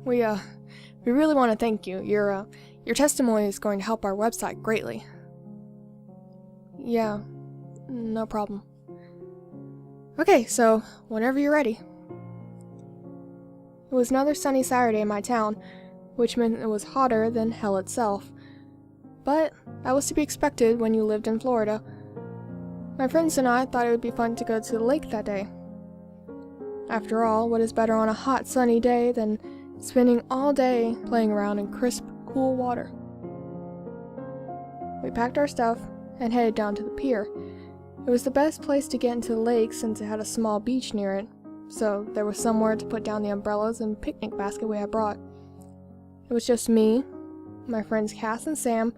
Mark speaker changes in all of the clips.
Speaker 1: We really want to thank you. Your testimony is going to help our website greatly. Yeah, no problem. Okay, so whenever you're ready. It was another sunny Saturday in my town, which meant it was hotter than hell itself. But that was to be expected when you lived in Florida. My friends and I thought it would be fun to go to the lake that day. After all, what is better on a hot, sunny day than spending all day playing around in crisp, cool water? We packed our stuff and headed down to the pier. It was the best place to get into the lake since it had a small beach near it, so there was somewhere to put down the umbrellas and picnic basket we had brought. It was just me, my friends Cass and Sam,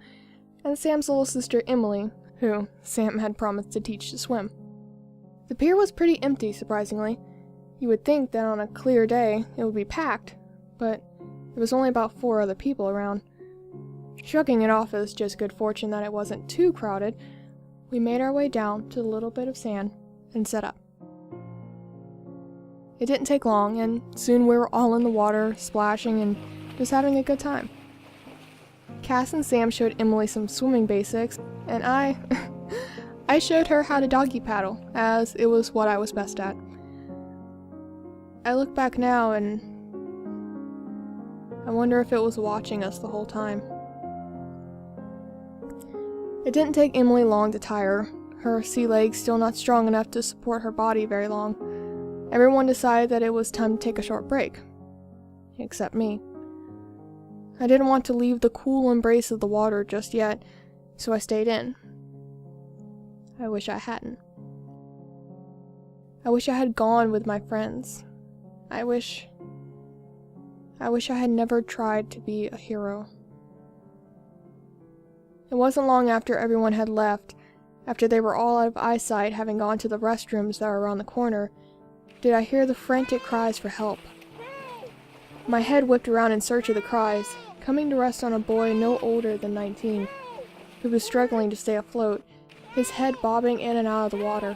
Speaker 1: and Sam's little sister Emily, who Sam had promised to teach to swim. The pier was pretty empty, surprisingly. You would think that on a clear day it would be packed, but there was only about 4 other people around. Shrugging it off as just good fortune that it wasn't too crowded, we made our way down to the little bit of sand and set up. It didn't take long, and soon we were all in the water, splashing and just having a good time. Cass and Sam showed Emily some swimming basics, and I showed her how to doggy paddle, as it was what I was best at. I look back now and I wonder if it was watching us the whole time. It didn't take Emily long to tire, her sea legs still not strong enough to support her body very long. Everyone decided that it was time to take a short break. Except me. I didn't want to leave the cool embrace of the water just yet, so I stayed in. I wish I hadn't. I wish I had gone with my friends. I wish I had never tried to be a hero. It wasn't long after everyone had left, after they were all out of eyesight having gone to the restrooms that were around the corner, did I hear the frantic cries for help. My head whipped around in search of the cries, coming to rest on a boy no older than 19, who was struggling to stay afloat, his head bobbing in and out of the water.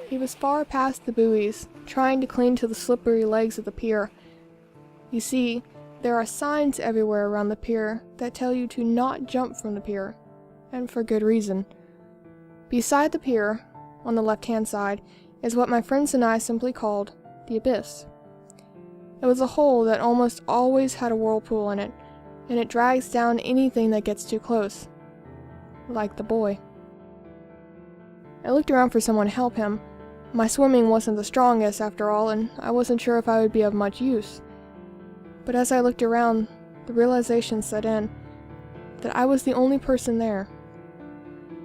Speaker 1: He was far past the buoys, trying to cling to the slippery legs of the pier. You see, there are signs everywhere around the pier that tell you to not jump from the pier, and for good reason. Beside the pier, on the left-hand side, is what my friends and I simply called the abyss. It was a hole that almost always had a whirlpool in it, and it drags down anything that gets too close. Like the boy. I looked around for someone to help him. My swimming wasn't the strongest after all, and I wasn't sure if I would be of much use. But as I looked around, the realization set in that I was the only person there.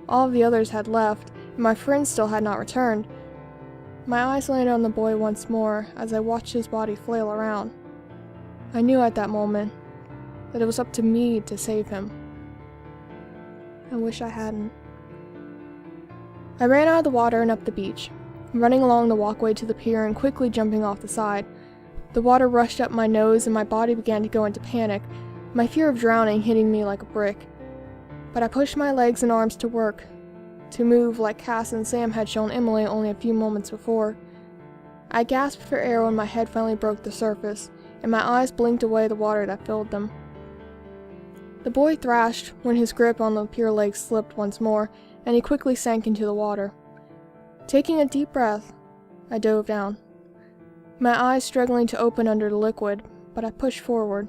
Speaker 1: All of the others had left, and my friends still had not returned. My eyes landed on the boy once more as I watched his body flail around. I knew at that moment that it was up to me to save him. I wish I hadn't. I ran out of the water and up the beach, running along the walkway to the pier and quickly jumping off the side. The water rushed up my nose and my body began to go into panic, my fear of drowning hitting me like a brick. But I pushed my legs and arms to work, to move like Cass and Sam had shown Emily only a few moments before. I gasped for air when my head finally broke the surface, and my eyes blinked away the water that filled them. The boy thrashed when his grip on the pier leg slipped once more, and he quickly sank into the water. Taking a deep breath, I dove down. My eyes struggling to open under the liquid, but I pushed forward,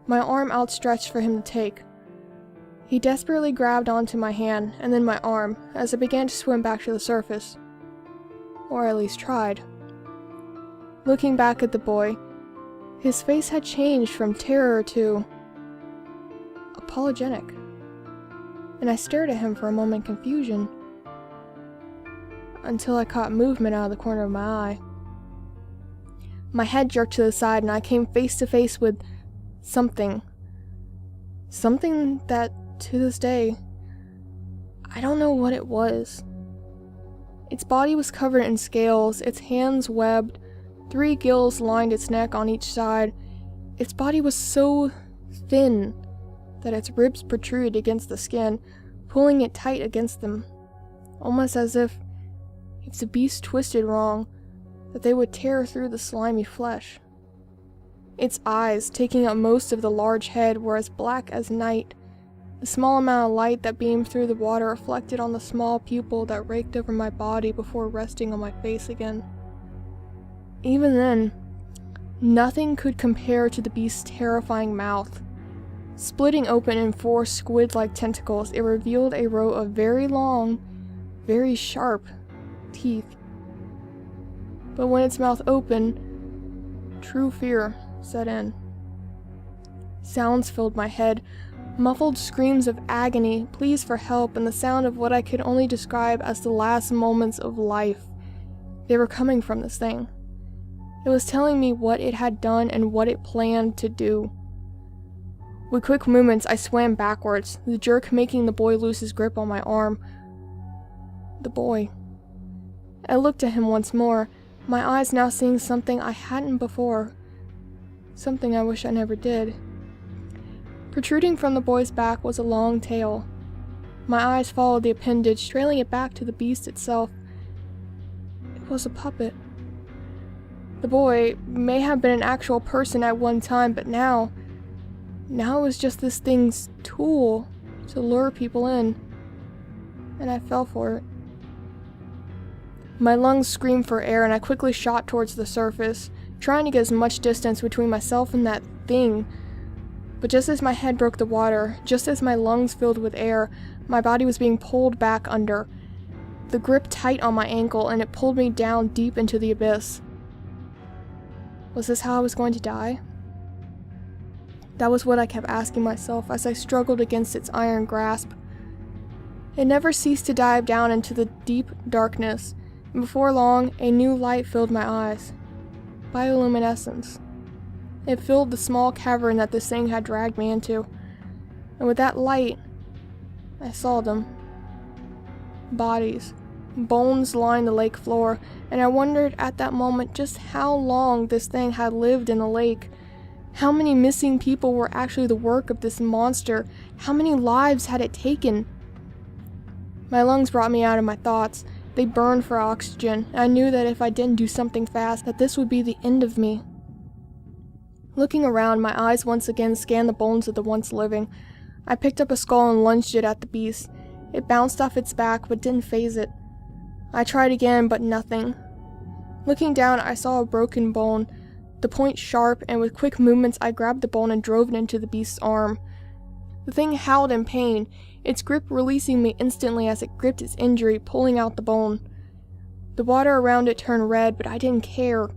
Speaker 1: my arm outstretched for him to take. He desperately grabbed onto my hand and then my arm as I began to swim back to the surface. Or at least tried. Looking back at the boy, his face had changed from terror to apologetic, and I stared at him for a moment in confusion, until I caught movement out of the corner of my eye. My head jerked to the side and I came face to face with something. Something that, to this day, I don't know what it was. Its body was covered in scales, its hands webbed, 3 gills lined its neck on each side. Its body was so thin that its ribs protruded against the skin, pulling it tight against them, almost as if the beast twisted wrong, that they would tear through the slimy flesh. Its eyes, taking up most of the large head, were as black as night. The small amount of light that beamed through the water reflected on the small pupil that raked over my body before resting on my face again. Even then, nothing could compare to the beast's terrifying mouth. Splitting open in 4 squid-like tentacles, it revealed a row of very long, very sharp teeth. But when its mouth opened, true fear set in. Sounds filled my head, muffled screams of agony, pleas for help, and the sound of what I could only describe as the last moments of life. They were coming from this thing. It was telling me what it had done and what it planned to do. With quick movements, I swam backwards, the jerk making the boy lose his grip on my arm. The boy. I looked at him once more, my eyes now seeing something I hadn't before. Something I wish I never did. Protruding from the boy's back was a long tail. My eyes followed the appendage, trailing it back to the beast itself. It was a puppet. The boy may have been an actual person at one time, but now it was just this thing's tool to lure people in. And I fell for it. My lungs screamed for air and I quickly shot towards the surface, trying to get as much distance between myself and that thing. But just as my head broke the water, just as my lungs filled with air, my body was being pulled back under. The grip tight on my ankle and it pulled me down deep into the abyss. Was this how I was going to die? That was what I kept asking myself as I struggled against its iron grasp. It never ceased to dive down into the deep darkness, and before long, a new light filled my eyes. Bioluminescence. It filled the small cavern that this thing had dragged me into, and with that light, I saw them. Bodies. Bones lined the lake floor, and I wondered at that moment just how long this thing had lived in the lake. How many missing people were actually the work of this monster? How many lives had it taken? My lungs brought me out of my thoughts. They burned for oxygen, and I knew that if I didn't do something fast, that this would be the end of me. Looking around, my eyes once again scanned the bones of the once living. I picked up a skull and lunged it at the beast. It bounced off its back, but didn't faze it. I tried again, but nothing. Looking down, I saw a broken bone, the point sharp, and with quick movements I grabbed the bone and drove it into the beast's arm. The thing howled in pain, its grip releasing me instantly as it gripped its injury, pulling out the bone. The water around it turned red, but I didn't care.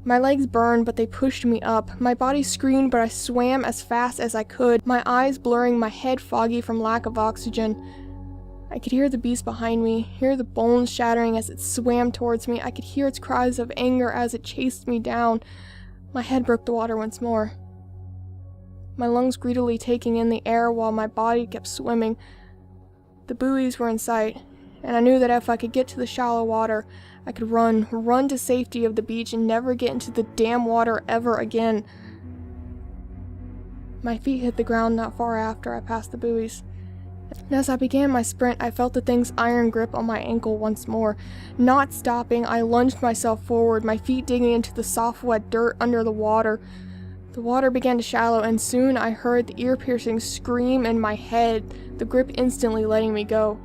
Speaker 1: My legs burned, but they pushed me up. My body screamed, but I swam as fast as I could, my eyes blurring, my head foggy from lack of oxygen. I could hear the beast behind me, hear the bones shattering as it swam towards me. I could hear its cries of anger as it chased me down. My head broke the water once more. My lungs greedily taking in the air while my body kept swimming. The buoys were in sight, and I knew that if I could get to the shallow water, I could run to safety of the beach and never get into the damn water ever again. My feet hit the ground not far after I passed the buoys. And as I began my sprint, I felt the thing's iron grip on my ankle once more. Not stopping, I lunged myself forward, my feet digging into the soft, wet dirt under the water. The water began to shallow, and soon I heard the ear-piercing scream in my head, the grip instantly letting me go.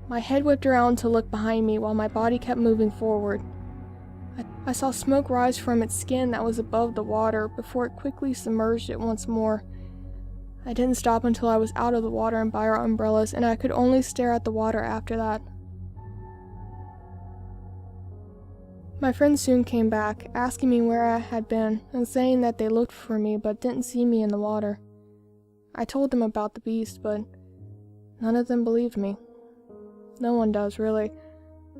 Speaker 1: My head whipped around to look behind me while my body kept moving forward. I saw smoke rise from its skin that was above the water before it quickly submerged it once more. I didn't stop until I was out of the water and by our umbrellas, and I could only stare at the water after that. My friends soon came back, asking me where I had been, and saying that they looked for me but didn't see me in the water. I told them about the beast, but none of them believed me. No one does, really.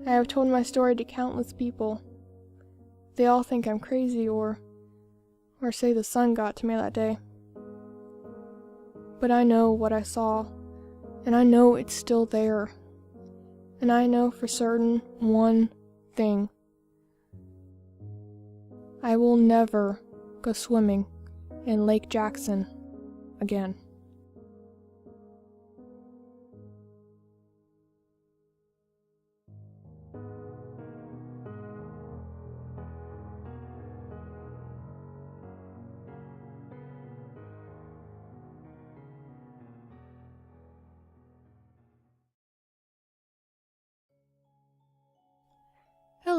Speaker 1: I have told my story to countless people. They all think I'm crazy or say the sun got to me that day. But I know what I saw, and I know it's still there. And I know for certain one thing. I will never go swimming in Lake Jackson again.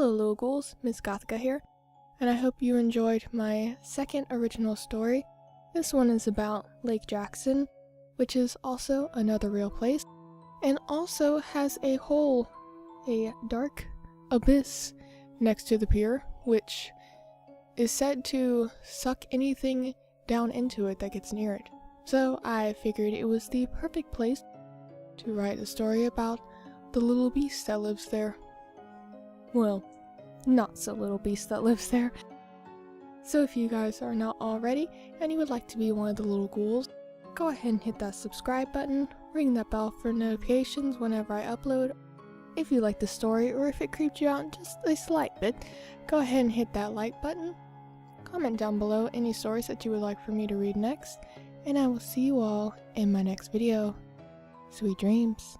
Speaker 1: Hello little ghouls, Ms.Gothika here, and I hope you enjoyed my second original story. This one is about Lake Jackson, which is also another real place, and also has a hole, a dark abyss next to the pier, which is said to suck anything down into it that gets near it. So I figured it was the perfect place to write a story about the little beast that lives there. Well, not so little beast that lives there. So if you guys are not already, and you would like to be one of the little ghouls, go ahead and hit that subscribe button, ring that bell for notifications whenever I upload. If you like the story, or if it creeped you out just a slight bit, go ahead and hit that like button. Comment down below any stories that you would like for me to read next, and I will see you all in my next video. Sweet dreams.